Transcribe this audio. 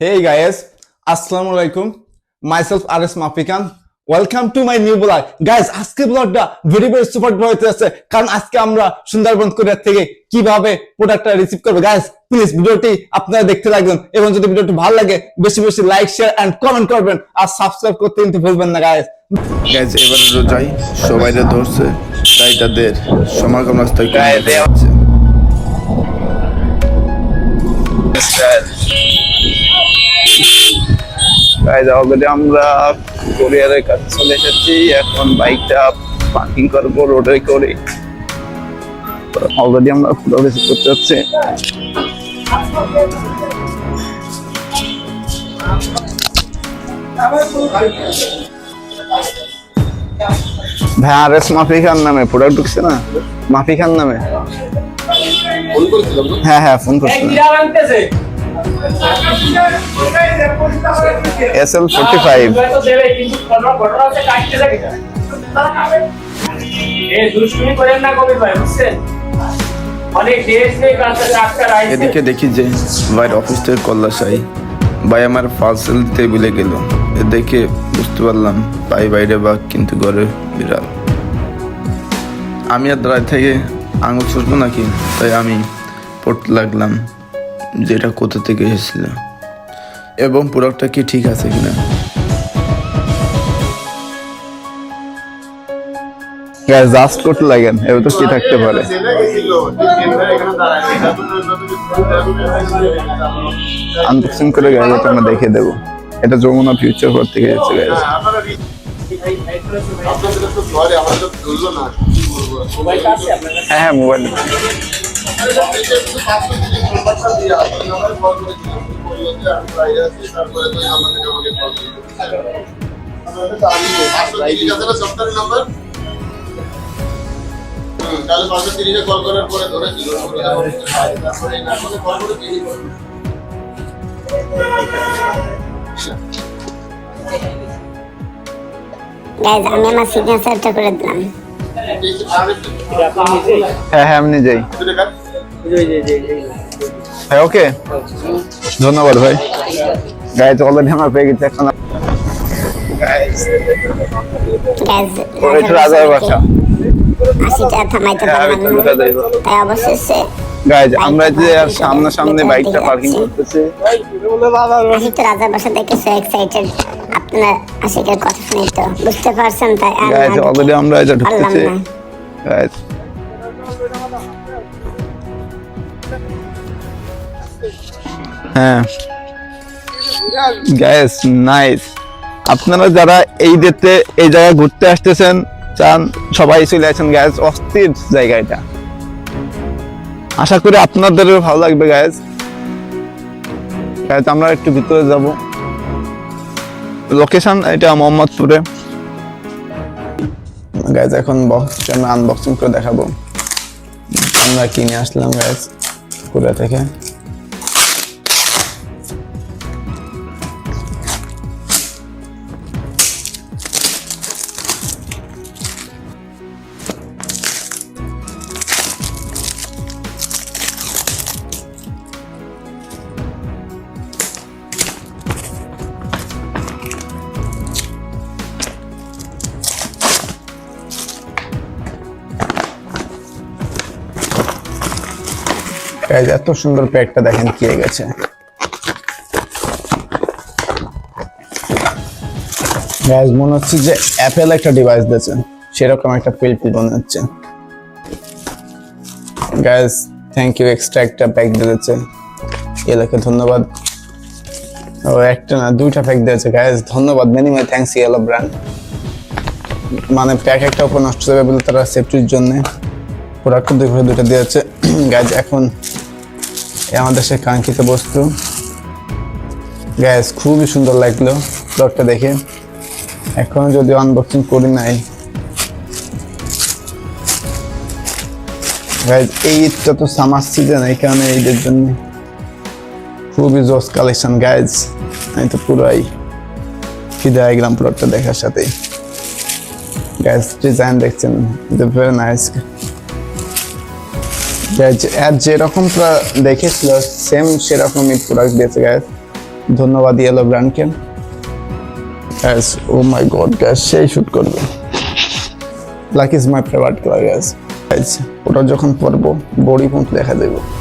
Hey guys, Assalamualaikum. Myself Aris Mafikan. Welcome to my new vlog. Guys, আজকে ব্লগটা very super হতে যাচ্ছে কারণ আজকে আমরা সুন্দরবন কোরিয়া থেকে কিভাবে প্রোডাক্টটা রিসিভ করব। গাইস, প্লিজ ভিডিওটি আপনারা দেখতে থাকুন এবং যদি ভিডিওটি ভালো লাগে বেশি লাইক, শেয়ার এন্ড কমেন্ট করবেন আর সাবস্ক্রাইব করতে কিন্তু ভুলবেন না গাইস। গাইস, এবারে রোজাই সবাইরে ধরছে তাই তাদের সমাগম রাস্তায় দেওয়া হচ্ছে। গাইস, অলরেডি আমরা কোরিয়ারের কাছে চলে এসেছি। এখন বাইকটা পার্কিং করবো রোডে করে। অলরেডি আমরা ফটো রিসিভ করতে যাচ্ছি। ভাই আরএস মাফি খান নামে প্রোডাক্ট ঢুকছে না, মাফি খান নামে। হ্যাঁ ফোন করছিলাম। SL45 এদিকে দেখি যে ভাইয়ের অফিস থেকে কল্লাশাই ভাই আমার পার্সেল টেবিলে গেল। দেখে বুঝতে পারলাম ভাই বাইরে বা কিন্তু ঘরে বিড়াল। আমি আর দাঁড়ায় থেকে আঙুল ছুটবো নাকি, তাই আমি পড়তে লাগলাম যেটা কোথা থেকে এসেছিল এবং প্রোডাক্টটা কি ঠিক আছে কিনা। জাস্ট করতে লাগেন, এবার তো কি থাকতে পারে। আনবক্সিং করে গাড়িটা আমরা দেখে দেবো। এটা যমুনা ফিউচার পার্ক থেকে এসেছে গাইস। হ্যাঁ মোবাইল তাহলে 530 কল করার পরে ধরেছিল গাইস, আমি আমার সিগনেচারটা করে দিলাম। হ্যাঁ আমি নিজেই। হ্যাঁ ওকে, ধন্যবাদ ভাই। গাইস, অলরেডি আমার পেয়ে গেছে। এখন গাইস, রাজার বাসা 80 টাকা থামাইতে পারলাম না, তাই অবশেষে গাইস আমরা যে সামনে বাইকটা পার্কিং করতেছি। আসি তো রাজার বাসা দেখে সো এক্সাইটেড। আপনারা আশিকের কথা শুনে তো বুঝতে পারছেন, তাই গাইস অলরেডি আমরা এটা ঢুকতেছি। গাইস হ্যাঁ গাইস নাইস। আপনারা যারা এই জায়গায় ঘুরতে আসতেছেন চান, সবাই চলে আসেন গাইস। অস্থির জায়গা এটা, আশা করি আপনাদেরও ভালো লাগবে গাইস। গাইস আমরা একটু ভিতরে যাব। লোকেশন এটা মোহাম্মদপুরে। গাইস এখন বক্সটা আমরা আনবক্সিং করে দেখাবো আমরা কিনে আসলাম গাইস কোরিয়া থেকে। এত সুন্দর প্যাকটা দেখেন কি হয়ে গেছে। গাইস মনে হচ্ছে যে অ্যাপেল একটা ডিভাইস দিয়েছে, সেরকম একটা ফিল মনে হচ্ছে। গাইস থ্যাংক ইউ, এক্সট্রা একটা প্যাক দিয়েছে, এলাকে ধন্যবাদ। ও একটা না দুইটা প্যাক দিয়েছে গাইস, ধন্যবাদ। Many thanks yellow brand. মানে প্যাক একটা উপর নষ্ট হয়ে যাবে বলে তারা সেফটির জন্য প্রোডাক্ট দুইটা দিয়েছে। গাইস এখন আমাদের সেই কাঙ্ক্ষিত বস্তু। গ্যাস খুবই সুন্দর লাগলো প্রোডাক্টটা দেখে। এখন যদি আনবক্সিং করি নাই গাইস, এই ঈদটা তো সামার সিজন, এই কারণে ঈদের জন্য খুবই জোস কালেকশন গাইস। আমি তো পুরাই ফিদা হয়ে গেলাম প্রোডাক্টটা দেখার সাথে। গ্যাস ডিজাইন দেখছেন, ভেরি নাইস। যেরকম দেখেছিল সেম সেরকমই প্রোডাক্ট দিয়েছে গাইস। ধন্যবাদ ইয়েলো ব্র্যান্ডকে। Guys, oh my god guys, সেই শুট করবে। Lucky is my favourite colour guys। ওটা যখন পরবো বডি পর্যন্ত দেখা যাবে।